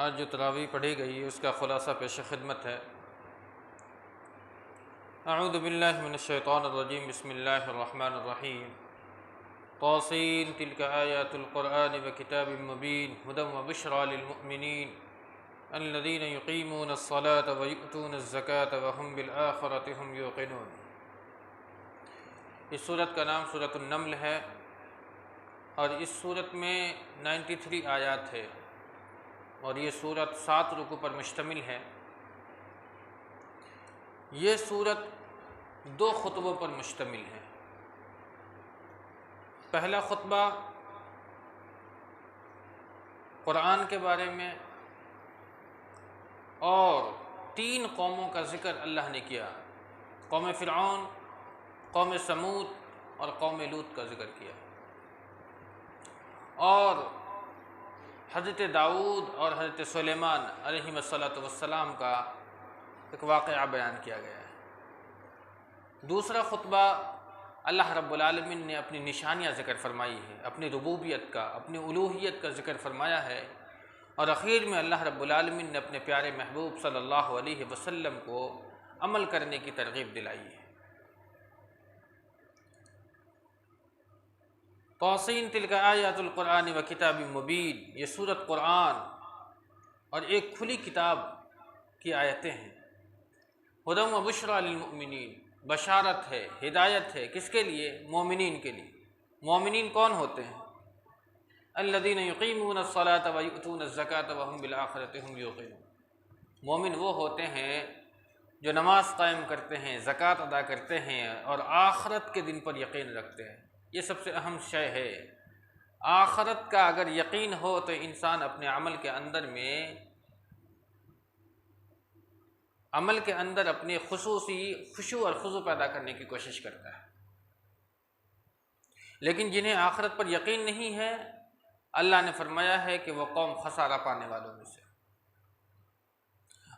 آج جو تراویح پڑھی گئی اس کا خلاصہ پیش خدمت ہے۔ اعوذ باللہ من الشیطان الرجیم، بسم اللہ الرحمن الرحیم۔ طاسین تلک آیات القرآن وکتاب مبین ھدی وبشریٰ للمؤمنین الذین یقیمون الصلاة ویؤتون الزکاة وہم بالآخرۃ ھم یوقنون۔ اس سورت کا نام سورۃ النمل ہے اور اس سورت میں 93 آیات ہے اور یہ سورت 7 رکوع پر مشتمل ہے۔ یہ سورت 2 خطبوں پر مشتمل ہے۔ پہلا خطبہ قرآن کے بارے میں اور 3 قوموں کا ذکر اللہ نے کیا، قوم فرعون، قوم سمود اور قوم لوط کا ذکر کیا، اور حضرت داؤد اور حضرت سلیمان علیہ السلام کا ایک واقعہ بیان کیا گیا ہے۔ دوسرا خطبہ اللہ رب العالمین نے اپنی نشانیاں ذکر فرمائی ہے، اپنی ربوبیت کا، اپنی الوہیت کا ذکر فرمایا ہے، اور اخیر میں اللہ رب العالمین نے اپنے پیارے محبوب صلی اللہ علیہ وسلم کو عمل کرنے کی ترغیب دلائی ہے۔ طاسین تلک آیات القرآن و کتاب مبین، یہ سورت قرآن اور ایک کھلی کتاب کی آیتیں ہیں۔ ھدی و بشریٰ للمؤمنین، بشارت ہے، ہدایت ہے، کس کے لیے؟ مومنین کے لیے۔ مومنین کون ہوتے ہیں؟ الذین یقیمون الصلاۃ ویؤتون الزکاۃ وہم بالآخرۃ ھم یوقنون۔ مومن وہ ہوتے ہیں جو نماز قائم کرتے ہیں، زکوٰۃ ادا کرتے ہیں اور آخرت کے دن پر یقین رکھتے ہیں۔ یہ سب سے اہم شے ہے۔ آخرت کا اگر یقین ہو تو انسان اپنے عمل کے اندر اپنی خصوصی خشوع اور خضوع پیدا کرنے کی کوشش کرتا ہے، لیکن جنہیں آخرت پر یقین نہیں ہے، اللہ نے فرمایا ہے کہ وہ قوم خسارہ پانے والوں میں سے۔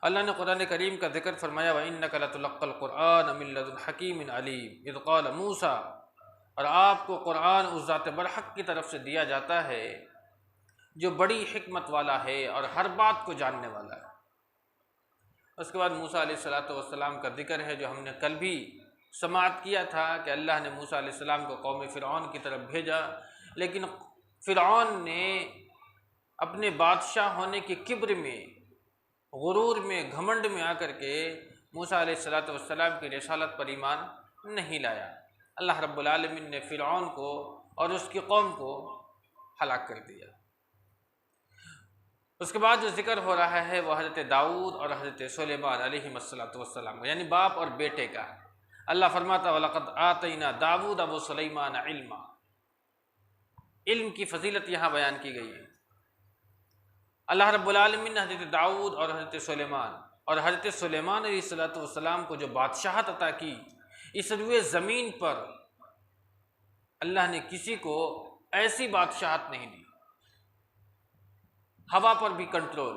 اللہ نے قرآن کریم کا ذکر فرمایا وَإِنَّكَ لَتُلَقَّى الْقُرْآنَ مِن لَّدُنْ حَكِيمٍ عَلِيمٍ اذ قَالَ مُوسَىٰ، اور آپ کو قرآن اس ذات برحق کی طرف سے دیا جاتا ہے جو بڑی حکمت والا ہے اور ہر بات کو جاننے والا ہے۔ اس کے بعد موسیٰ علیہ السلام کا ذکر ہے جو ہم نے کل بھی سماعت کیا تھا کہ اللہ نے موسیٰ علیہ السلام کو قوم فرعون کی طرف بھیجا، لیکن فرعون نے اپنے بادشاہ ہونے کے کبر میں، غرور میں، گھمنڈ میں آ کر کے موسیٰ علیہ السلام کی رسالت پر ایمان نہیں لایا۔ اللہ رب العالمین نے فرعون کو اور اس کی قوم کو ہلاک کر دیا۔ اس کے بعد جو ذکر ہو رہا ہے وہ حضرت داؤد اور حضرت سلیمان علیہ السلام کا، یعنی باپ اور بیٹے کا۔ اللہ فرماتا وَلَقَدْ آتَيْنَا دَاوُودَ وَسُلَيْمَانَ عِلْمًا، علم کی فضیلت یہاں بیان کی گئی ہے۔ اللہ رب العالمین نے حضرت داؤد اور حضرت سلیمان علیہ السلام کو جو بادشاہت عطا کی، اس روئے زمین پر اللہ نے کسی کو ایسی بادشاہت نہیں دی۔ ہوا پر بھی کنٹرول،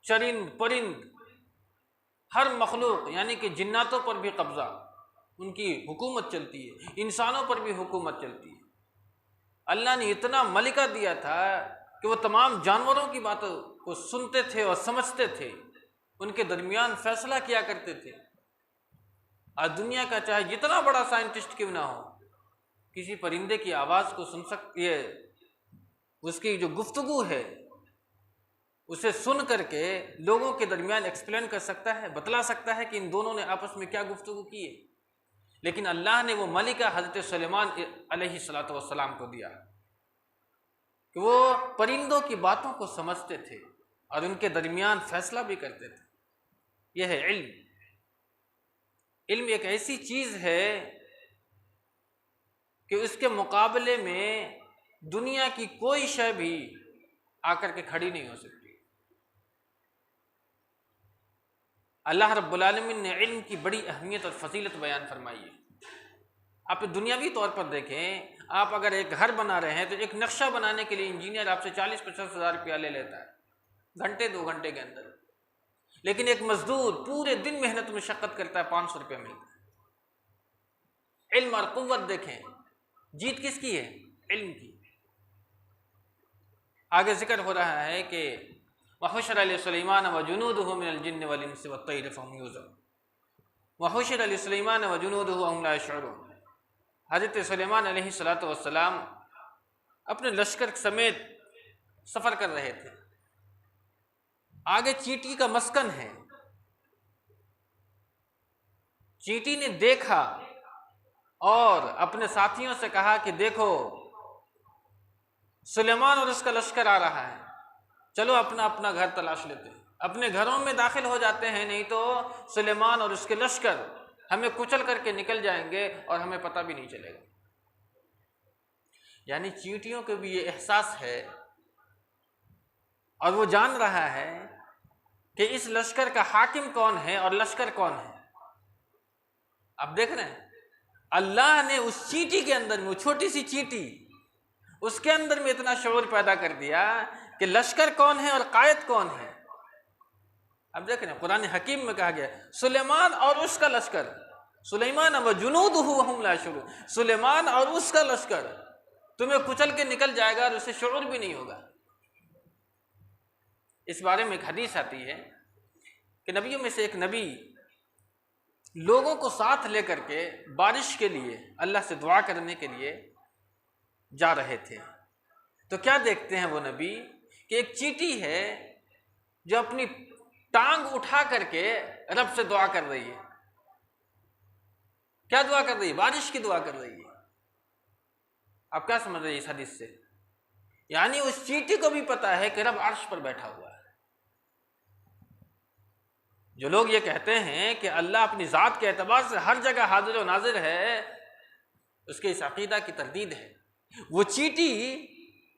چرند پرند ہر مخلوق یعنی کہ جناتوں پر بھی قبضہ، ان کی حکومت چلتی ہے، انسانوں پر بھی حکومت چلتی ہے۔ اللہ نے اتنا ملکہ دیا تھا کہ وہ تمام جانوروں کی باتوں کو سنتے تھے اور سمجھتے تھے، ان کے درمیان فیصلہ کیا کرتے تھے۔ آج دنیا کا چاہے جتنا بڑا سائنٹسٹ کیوں نہ ہو، کسی پرندے کی آواز کو سن سکتی ہے، اس کی جو گفتگو ہے اسے سن کر کے لوگوں کے درمیان ایکسپلین کر سکتا ہے، بتلا سکتا ہے کہ ان دونوں نے آپس میں کیا گفتگو کی ہے۔ لیکن اللہ نے وہ ملکہ حضرت سلیمان علیہ السلام کو دیا کہ وہ پرندوں کی باتوں کو سمجھتے تھے اور ان کے درمیان فیصلہ بھی کرتے تھے۔ یہ ہے علم۔ علم ایک ایسی چیز ہے کہ اس کے مقابلے میں دنیا کی کوئی شے بھی آ کر کے کھڑی نہیں ہو سکتی۔ اللہ رب العالمین نے علم کی بڑی اہمیت اور فضیلت بیان فرمائی ہے۔ آپ دنیاوی طور پر دیکھیں، آپ اگر ایک گھر بنا رہے ہیں تو ایک نقشہ بنانے کے لیے انجینئر آپ سے 40-50 ہزار روپیہ لے لیتا ہے گھنٹے 2 گھنٹے کے اندر، لیکن ایک مزدور پورے دن محنت مشقت کرتا ہے، 500 روپیہ ملتا ہے۔ علم اور قوت دیکھیں، جیت کس کی ہے؟ علم کی۔ آگے ذکر ہو رہا ہے کہ وحشر لسلیمان وجنودہ من الجن والانس والطیر فهم یوزعون وحشر لسلیمان وجنودہ وهم لا یشعرون۔ حضرت سلیمان علیہ السلام اپنے لشکر سمیت سفر کر رہے تھے، آگے چیٹی کا مسکن ہے، چیٹی نے دیکھا اور اپنے ساتھیوں سے کہا کہ دیکھو سلیمان اور اس کا لشکر آ رہا ہے، چلو اپنا اپنا گھر تلاش لیتے ہیں، اپنے گھروں میں داخل ہو جاتے ہیں، نہیں تو سلیمان اور اس کے لشکر ہمیں کچل کر کے نکل جائیں گے اور ہمیں پتہ بھی نہیں چلے گا۔ یعنی چیونٹیوں کو بھی یہ احساس ہے اور وہ جان رہا ہے کہ اس لشکر کا حاکم کون ہے اور لشکر کون ہے۔ اب دیکھ رہے ہیں اللہ نے اس چیٹی کے اندر میں، وہ چھوٹی سی چیٹی، اس کے اندر میں اتنا شعور پیدا کر دیا کہ لشکر کون ہے اور قائد کون ہے۔ اب دیکھ رہے ہیں قرآن حکیم میں کہا گیا سلیمان اور اس کا لشکر، سلیمان وجنودہ وهم لا یشعرون، سلیمان اور اس کا لشکر تمہیں کچل کے نکل جائے گا اور اسے شعور بھی نہیں ہوگا۔ اس بارے میں ایک حدیث آتی ہے کہ نبیوں میں سے ایک نبی لوگوں کو ساتھ لے کر کے بارش کے لیے اللہ سے دعا کرنے کے لیے جا رہے تھے، تو کیا دیکھتے ہیں وہ نبی کہ ایک چیٹی ہے جو اپنی ٹانگ اٹھا کر کے رب سے دعا کر رہی ہے۔ کیا دعا کر رہی ہے؟ بارش کی دعا کر رہی ہے۔ آپ کیا سمجھ رہے ہیں اس حدیث سے؟ یعنی اس چیٹی کو بھی پتا ہے کہ رب عرش پر بیٹھا ہوا ہے۔ جو لوگ یہ کہتے ہیں کہ اللہ اپنی ذات کے اعتبار سے ہر جگہ حاضر و ناظر ہے، اس کے اس عقیدہ کی تردید ہے۔ وہ چیٹی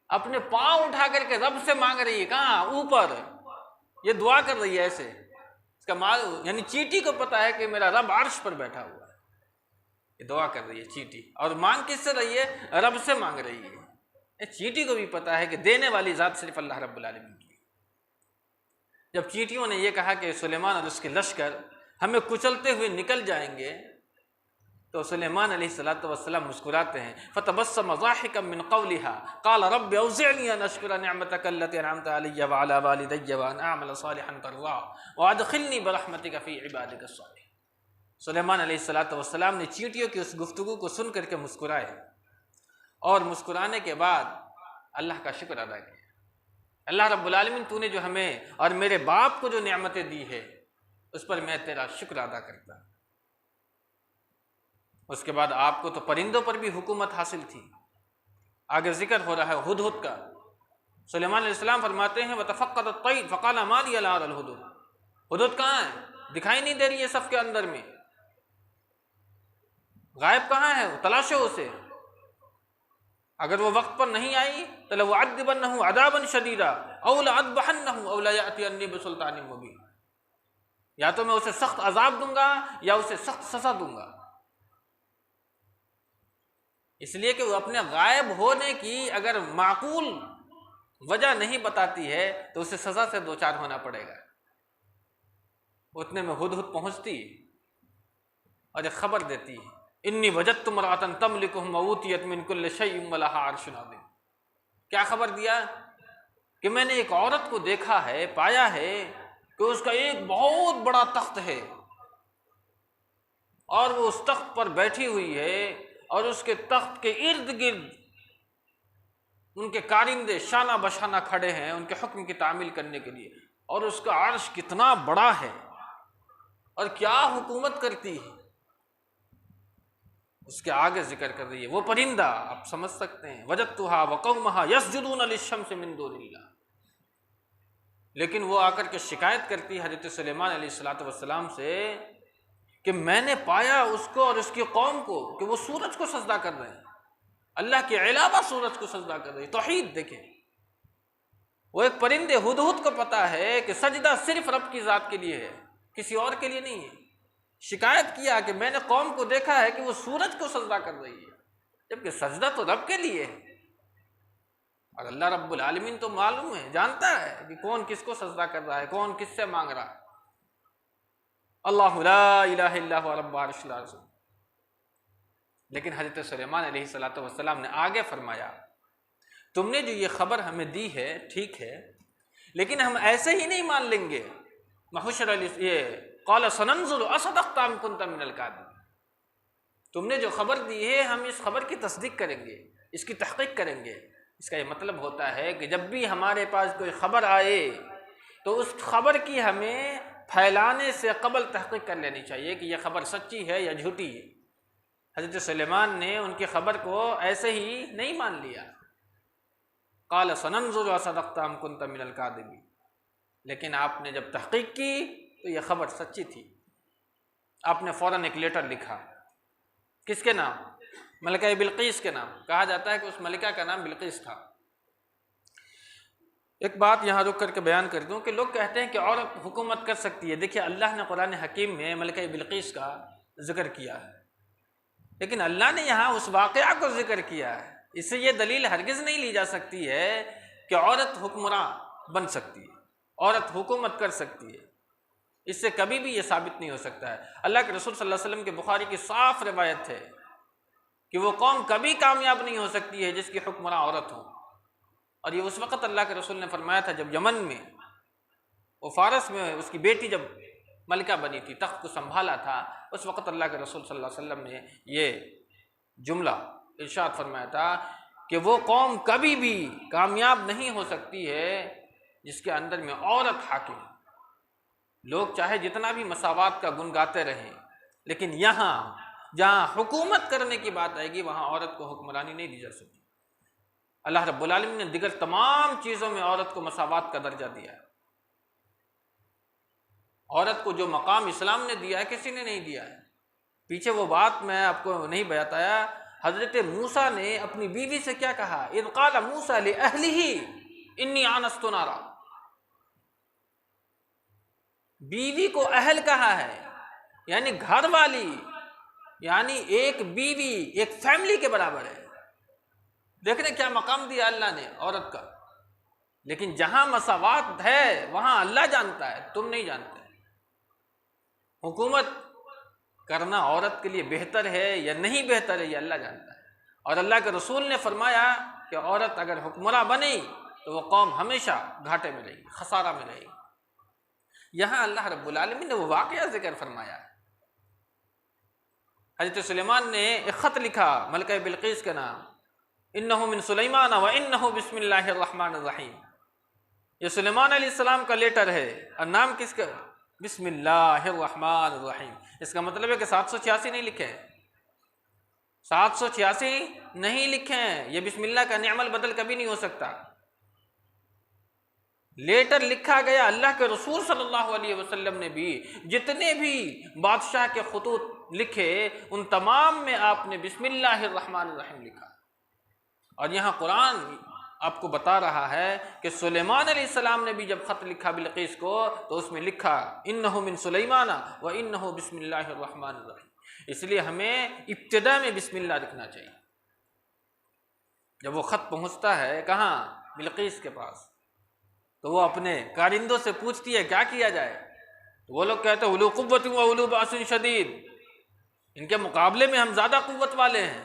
اپنے پاؤں اٹھا کر کے رب سے مانگ رہی ہے، کہاں؟ اوپر، یہ دعا کر رہی ہے ایسے۔ اس کا یعنی چیٹی کو پتا ہے کہ میرا رب عرش پر بیٹھا ہوا ہے، یہ دعا کر رہی ہے چیٹی، اور مانگ کس سے رہی ہے؟ رب سے مانگ رہی ہے۔ چیٹی کو بھی پتا ہے کہ دینے والی ذات صرف اللہ رب العالمین کی۔ جب چیٹیوں نے یہ کہا کہ سلیمان اور اس کے لشکر ہمیں کچلتے ہوئے نکل جائیں گے، تو سلیمان علیہ السلام مسکراتے ہیں، فتبسم ضاحكا من قولها قال رب اوزعني ان اشكر نعمتك التي انعمت علي وعلى والدي وان اعمل صالحا ترضاه وادخلني برحمتك في عبادك الصالحين۔ سلیمان علیہ السلام نے چیٹیوں کی اس گفتگو کو سن کر کے مسکرائے، اور مسکرانے کے بعد اللہ کا شکر ادا کیا۔ اللہ رب العالمین تو نے جو ہمیں اور میرے باپ کو جو نعمتیں دی ہے اس پر میں تیرا شکر ادا کرتا ہوں۔ اس کے بعد آپ کو تو پرندوں پر بھی حکومت حاصل تھی، آگے ذکر ہو رہا ہے ہدہد کا۔ سلیمان علیہ السلام فرماتے ہیں وَتَفَقَّدَ الطَّيْرُ فَقَالَ مَا لِيَ لَا أَرَى الْهُدْهُدَ، ہدہد کہاں ہے؟ دکھائی نہیں دے رہی ہے صف کے اندر میں، غائب کہاں ہے؟ تلاشو اسے، اگر وہ وقت پر نہیں آئی تو لَأُعَذِّبَنَّهُ عَذَابًا شَدِيدًا أَوْ لَأَذْبَحَنَّهُ أَوْ لَيَأْتِيَنِّي بِسُلْطَانٍ مُبِينٍ، یا تو میں اسے سخت عذاب دوں گا یا اسے سخت سزا دوں گا۔ اس لیے کہ وہ اپنے غائب ہونے کی اگر معقول وجہ نہیں بتاتی ہے تو اسے سزا سے دوچار ہونا پڑے گا۔ اتنے میں ہدہد پہنچتی اور ایک خبر دیتی ہے انی وجدت امرأۃ تملکہم وأوتیت من کل شیء ولہا عرش عظیم۔ کیا خبر دیا؟ کہ میں نے ایک عورت کو دیکھا ہے، پایا ہے کہ اس کا ایک بہت بڑا تخت ہے اور وہ اس تخت پر بیٹھی ہوئی ہے، اور اس کے تخت کے ارد گرد ان کے کارندے شانہ بشانہ کھڑے ہیں ان کے حکم کی تعمیل کرنے کے لیے، اور اس کا عرش کتنا بڑا ہے اور کیا حکومت کرتی ہے، اس کے آگے ذکر کر رہی ہے۔ وہ پرندہ آپ سمجھ سکتے ہیں وجدتھا وقومھا یسجدون للشمس من دون اللہ، لیکن وہ آ کر کے شکایت کرتی ہے حضرت سلیمان علیہ السلام سے کہ میں نے پایا اس کو اور اس کی قوم کو کہ وہ سورج کو سجدہ کر رہے ہیں، اللہ کے علاوہ سورج کو سجدہ کر رہے ہیں۔ توحید دیکھیں، وہ ایک پرندے ہدہد کو پتا ہے کہ سجدہ صرف رب کی ذات کے لیے ہے، کسی اور کے لیے نہیں ہے۔ شکایت کیا کہ میں نے قوم کو دیکھا ہے کہ وہ سورج کو سجدہ کر رہی ہے، جبکہ سجدہ تو رب کے لیے ہے، اور اللہ رب العالمین تو معلوم ہے، جانتا ہے کہ کون کس کو سجدہ کر رہا ہے، کون کس سے مانگ رہا ہے۔ اللہ لا الہ الا هو رب العرش العظیم۔ لیکن حضرت سلیمان علیہ السلام نے آگے فرمایا تم نے جو یہ خبر ہمیں دی ہے ٹھیک ہے، لیکن ہم ایسے ہی نہیں مان لیں گے. محشر یہ قال سننظر اصدقت ام كنت من الكاذبين، تم نے جو خبر دی ہے ہم اس خبر کی تصدیق کریں گے، اس کی تحقیق کریں گے. اس کا یہ مطلب ہوتا ہے کہ جب بھی ہمارے پاس کوئی خبر آئے تو اس خبر کی ہمیں پھیلانے سے قبل تحقیق کر لینی چاہیے کہ یہ خبر سچی ہے یا جھوٹی ہے. حضرت سلیمان نے ان کی خبر کو ایسے ہی نہیں مان لیا. قال سننظر اصدقت ام كنت من الكاذبين، لیکن آپ نے جب تحقیق کی تو یہ خبر سچی تھی. آپ نے فوراً ایک لیٹر لکھا. کس کے نام؟ ملکہ بلقیس کے نام. کہا جاتا ہے کہ اس ملکہ کا نام بلقیس تھا. ایک بات یہاں رک کر کے بیان کر دوں کہ لوگ کہتے ہیں کہ عورت حکومت کر سکتی ہے. دیکھیے اللہ نے قرآن حکیم میں ملکہ بلقیس کا ذکر کیا ہے، لیکن اللہ نے یہاں اس واقعہ کو ذکر کیا ہے. اس سے یہ دلیل ہرگز نہیں لی جا سکتی ہے کہ عورت حکمراں بن سکتی ہے، عورت حکومت کر سکتی ہے. اس سے کبھی بھی یہ ثابت نہیں ہو سکتا ہے. اللہ کے رسول صلی اللہ علیہ وسلم کے بخاری کی صاف روایت ہے کہ وہ قوم کبھی کامیاب نہیں ہو سکتی ہے جس کی حکمراں عورت ہو. اور یہ اس وقت اللہ کے رسول نے فرمایا تھا جب یمن میں وہ فارس میں اس کی بیٹی جب ملکہ بنی تھی، تخت کو سنبھالا تھا، اس وقت اللہ کے رسول صلی اللہ علیہ وسلم نے یہ جملہ ارشاد فرمایا تھا کہ وہ قوم کبھی بھی کامیاب نہیں ہو سکتی ہے جس کے اندر میں عورت حاکم ہے. لوگ چاہے جتنا بھی مساوات کا گن گاتے رہیں، لیکن یہاں جہاں حکومت کرنے کی بات آئے گی وہاں عورت کو حکمرانی نہیں دی جا سکتی. اللہ رب العالمین نے دیگر تمام چیزوں میں عورت کو مساوات کا درجہ دیا ہے. عورت کو جو مقام اسلام نے دیا ہے کسی نے نہیں دیا ہے. پیچھے وہ بات میں آپ کو نہیں بتایا، حضرت موسیٰ نے اپنی بیوی سے کیا کہا؟ اذ قال موسیٰ لأہلہ انی آنست نارا. بیوی کو اہل کہا ہے، یعنی گھر والی، یعنی ایک بیوی ایک فیملی کے برابر ہے. دیکھ رہے کیا مقام دیا اللہ نے عورت کا. لیکن جہاں مساوات ہے وہاں اللہ جانتا ہے، تم نہیں جانتے. حکومت کرنا عورت کے لیے بہتر ہے یا نہیں بہتر ہے یہ اللہ جانتا ہے. اور اللہ کے رسول نے فرمایا کہ عورت اگر حکمراں بنی تو وہ قوم ہمیشہ گھاٹے میں رہے گی، خسارہ میں رہے گی. یہاں اللہ رب العالمین نے وہ واقعہ ذکر فرمایا. حضرت سلیمان نے ایک خط لکھا ملکہ بلقیس کے نام، انہ من سلیمان و انہ بسم اللہ الرحمن الرحیم. یہ سلیمان علیہ السلام کا لیٹر ہے اور نام کس کا؟ بسم اللہ الرحمن الرحیم. اس کا مطلب ہے کہ 786 نہیں لکھے، 786 نہیں لکھے. یہ بسم اللہ کا نعم البدل کبھی نہیں ہو سکتا. لیٹر لکھا گیا. اللہ کے رسول صلی اللہ علیہ وسلم نے بھی جتنے بھی بادشاہ کے خطوط لکھے ان تمام میں آپ نے بسم اللہ الرحمن الرحیم لکھا. اور یہاں قرآن آپ کو بتا رہا ہے کہ سلیمان علیہ السلام نے بھی جب خط لکھا بلقیس کو تو اس میں لکھا انہ من سلیمان و انہ بسم اللہ الرحمن الرحیم. اس لیے ہمیں ابتدا میں بسم اللہ لکھنا چاہیے. جب وہ خط پہنچتا ہے کہاں؟ بلقیس کے پاس، تو وہ اپنے کارندوں سے پوچھتی ہے کیا کیا جائے. وہ لوگ کہتے ہیں اولو قوت و اولو باس شدید، ان کے مقابلے میں ہم زیادہ قوت والے ہیں.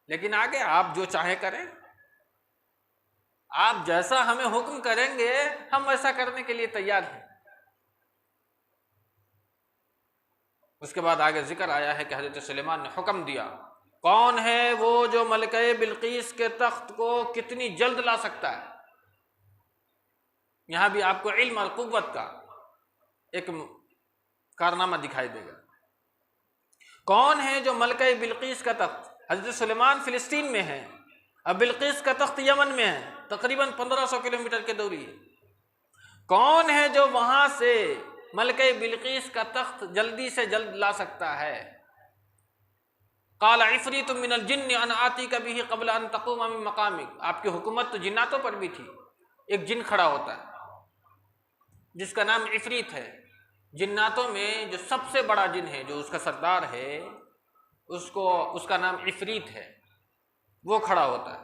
لیکن آگے آپ جو چاہے کریں، آپ جیسا ہمیں حکم کریں گے ہم ویسا کرنے کے لیے تیار ہیں. اس کے بعد آگے ذکر آیا ہے کہ حضرت سلیمان نے حکم دیا کون ہے وہ جو ملکہ بلقیس کے تخت کو کتنی جلد لا سکتا ہے. یہاں بھی آپ کو علم اور قوت کا ایک کارنامہ دکھائی دے گا. کون ہے جو ملکہ بلقیس کا تخت؟ حضرت سلیمان فلسطین میں ہے، اب بلقیس کا تخت یمن میں ہے، تقریباً 1500 کلومیٹر کی دوری ہے. کون ہے جو وہاں سے ملکہ بلقیس کا تخت جلدی سے جلد لا سکتا ہے؟ قال عفریت من الجن انا آتیک بہ قبل ان تقوم من مقامک. آپ کی حکومت تو جناتوں پر بھی تھی. ایک جن کھڑا ہوتا ہے جس کا نام عفریت ہے. جناتوں میں جو سب سے بڑا جن ہے، جو اس کا سردار ہے، اس کا نام عفریت ہے. وہ کھڑا ہوتا ہے.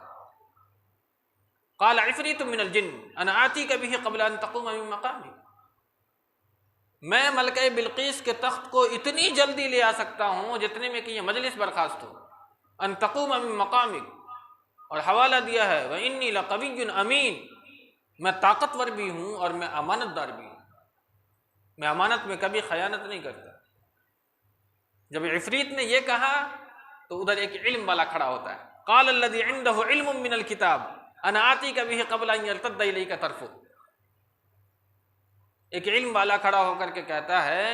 قال عفریت من الجن انا آتیک بہ قبل ان تقوم من مقامک. میں ملکہ بلقیس کے تخت کو اتنی جلدی لے آ سکتا ہوں جتنے میں کہ یہ مجلس برخاست ہو. ان تقوم من مقامک، اور حوالہ دیا ہے وانی لقوی امین، میں طاقتور بھی ہوں اور میں امانت دار بھی ہوں، میں امانت میں کبھی خیانت نہیں کرتا۔ جب عفریت نے یہ کہا تو ادھر ایک علم والا کھڑا ہوتا ہے، قال الذی عنده علم من الکتاب انا آتیک بہ قبل ان یرتد الیک طرفک۔ ایک علم والا کھڑا ہو کر کے کہتا ہے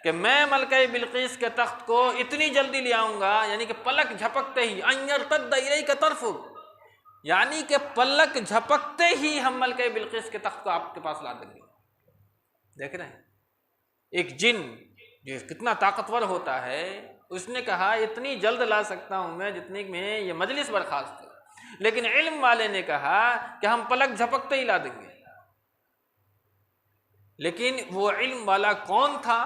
کہ میں ملکہ بلقیس کے تخت کو اتنی جلدی لے آؤں گا، یعنی کہ پلک جھپکتے ہی، ان یرتد الیک طرفک، یعنی کہ پلک جھپکتے ہی ہم ملکہ بلقیس کے تخت کو آپ کے پاس لا دیں گے۔ دیکھ رہے ہیں ایک جن جو کتنا طاقتور ہوتا ہے، اس نے کہا اتنی جلد لا سکتا ہوں میں جتنی میں یہ مجلس برخاست ہے، لیکن علم والے نے کہا کہ ہم پلک جھپکتے ہی لا دیں گے۔ لیکن وہ علم والا کون تھا،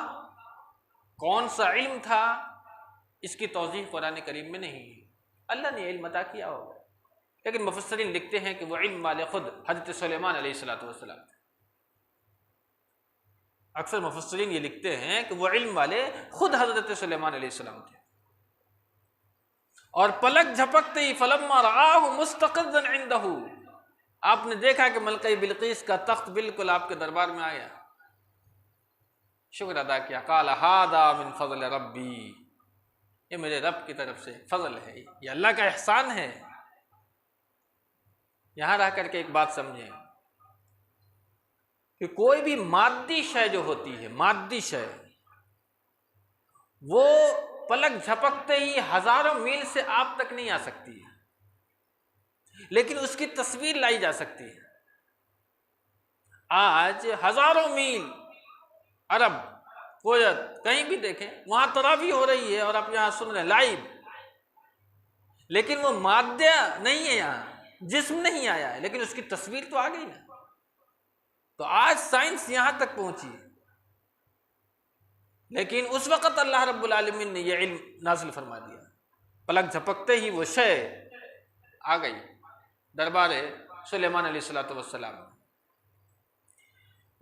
کون سا علم تھا، اس کی توضیح قرآن کریم میں نہیں ہے، اللہ نے علم عطا کیا ہوگا، لیکن مفسرین لکھتے ہیں کہ وہ علم والے خود حضرت سلیمان علیہ السلام تھے۔ اکثر مفسرین یہ لکھتے ہیں کہ وہ علم والے خود حضرت سلیمان علیہ السلام تھے، اور پلک جھپکتے ہی فلما رآہ مستقرا عنده، آپ نے دیکھا کہ ملکہ بلقیس کا تخت بالکل آپ کے دربار میں آیا، شکر ادا کیا، قال ھذا من فضل ربی، یہ میرے رب کی طرف سے فضل ہے، یہ اللہ کا احسان ہے۔ یہاں رہ کر کے ایک بات سمجھیں کہ کوئی بھی مادی شے جو ہوتی ہے، مادی شے، وہ پلک جھپکتے ہی ہزاروں میل سے آپ تک نہیں آ سکتی ہے، لیکن اس کی تصویر لائی جا سکتی ہے۔ آج ہزاروں میل، عرب، کویت، کہیں بھی دیکھیں وہاں تراویح ہو رہی ہے اور آپ یہاں سن رہے ہیں لائیو، لیکن وہ مادہ نہیں ہے، یہاں جسم نہیں آیا ہے، لیکن اس کی تصویر تو آ گئی نا۔ تو آج سائنس یہاں تک پہنچی، لیکن اس وقت اللہ رب العالمین نے یہ علم نازل فرما دیا، پلک جھپکتے ہی وہ شے آ گئی دربار سلیمان علیہ السلام۔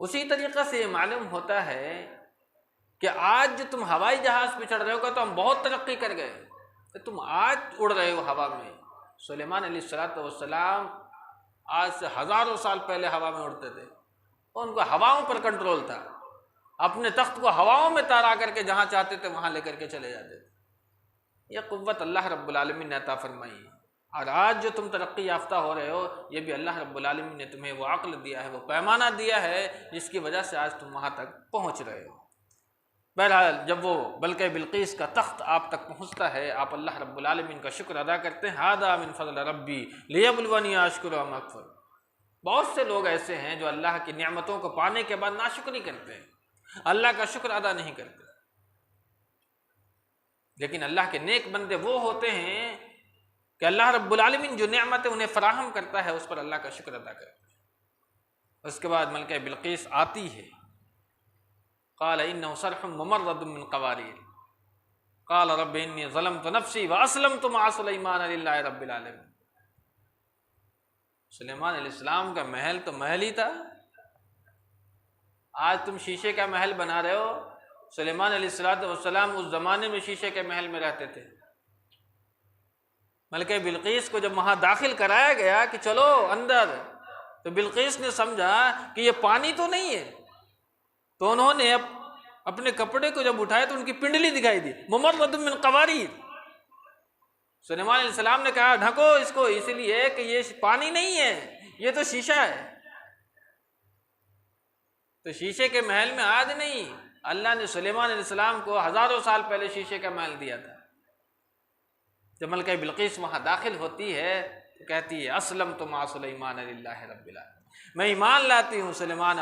اسی طریقے سے یہ معلوم ہوتا ہے کہ آج جو تم ہوائی جہاز پہ چڑھ رہے ہو تو ہم بہت ترقی کر گئے، کہ تم آج اڑ رہے ہو ہوا میں، سلیمان علیہ السلام آج سے ہزاروں سال پہلے ہوا میں اڑتے تھے، ان کو ہواؤں پر کنٹرول تھا، اپنے تخت کو ہواؤں میں تارا کر کے جہاں چاہتے تھے وہاں لے کر کے چلے جاتے تھے۔ یہ قوت اللہ رب العالمین نے عطا فرمائی ہے، اور آج جو تم ترقی یافتہ ہو رہے ہو، یہ بھی اللہ رب العالمین نے تمہیں وہ عقل دیا ہے، وہ پیمانہ دیا ہے جس کی وجہ سے آج تم وہاں تک پہنچ رہے ہو۔ بہرحال جب وہ بلکہ بلقیس کا تخت آپ تک پہنچتا ہے، آپ اللہ رب العالمین کا شکر ادا کرتے ہیں، ھذا من فضل ربی لیبلونی اشکر ام اکفر۔ بہت سے لوگ ایسے ہیں جو اللہ کی نعمتوں کو پانے کے بعد ناشکری کرتے ہیں، اللہ کا شکر ادا نہیں کرتے، لیکن اللہ کے نیک بندے وہ ہوتے ہیں کہ اللہ رب العالمین جو نعمتیں انہیں فراہم کرتا ہے اس پر اللہ کا شکر ادا کرتے ہیں۔ اس کے بعد ملکہ بلقیس آتی ہے، قال انه صرح ممرد من قوارير قال رب انی ظلمت نفسی واسلمت مع سلیمان للہ رب العالمین۔ سلیمان علیہ السلام کا محل تو محل ہی تھا، آج تم شیشے کا محل بنا رہے ہو، سلیمان علیہ السلام اس زمانے میں شیشے کے محل میں رہتے تھے۔ ملکہ بلقیس کو جب وہاں داخل کرایا گیا کہ چلو اندر، تو بلقیس نے سمجھا کہ یہ پانی تو نہیں ہے، تو انہوں نے اپنے کپڑے کو جب اٹھایا تو ان کی پنڈلی دکھائی دی، ممرد من قواریر۔ سلیمان علیہ السلام نے کہا ڈھکو اس کو، اس لیے کہ یہ پانی نہیں ہے، یہ تو شیشہ ہے۔ تو شیشے کے محل میں آج نہیں، اللہ نے سلیمان علیہ السلام کو ہزاروں سال پہلے شیشے کا محل دیا تھا۔ جب ملکہ بلقیس وہاں داخل ہوتی ہے تو کہتی ہے اسلمت مع سلیمان للہ رب العالمین، میں ایمان لاتی ہوں سلیمان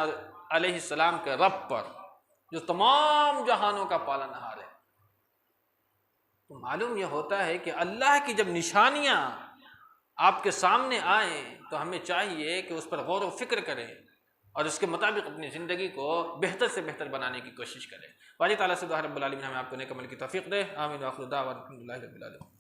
علیہ السلام کے رب پر جو تمام جہانوں کا پالنہار ہے۔ تو معلوم یہ ہوتا ہے کہ اللہ کی جب نشانیاں آپ کے سامنے آئیں تو ہمیں چاہیے کہ اس پر غور و فکر کریں اور اس کے مطابق اپنی زندگی کو بہتر سے بہتر بنانے کی کوشش کریں۔ باری تعالیٰ سے دعا رب العالمین ہمیں آپ کو نیک عمل کی توفیق دے، آمین وآخر دعوانا الحمدللہ رب العالمین۔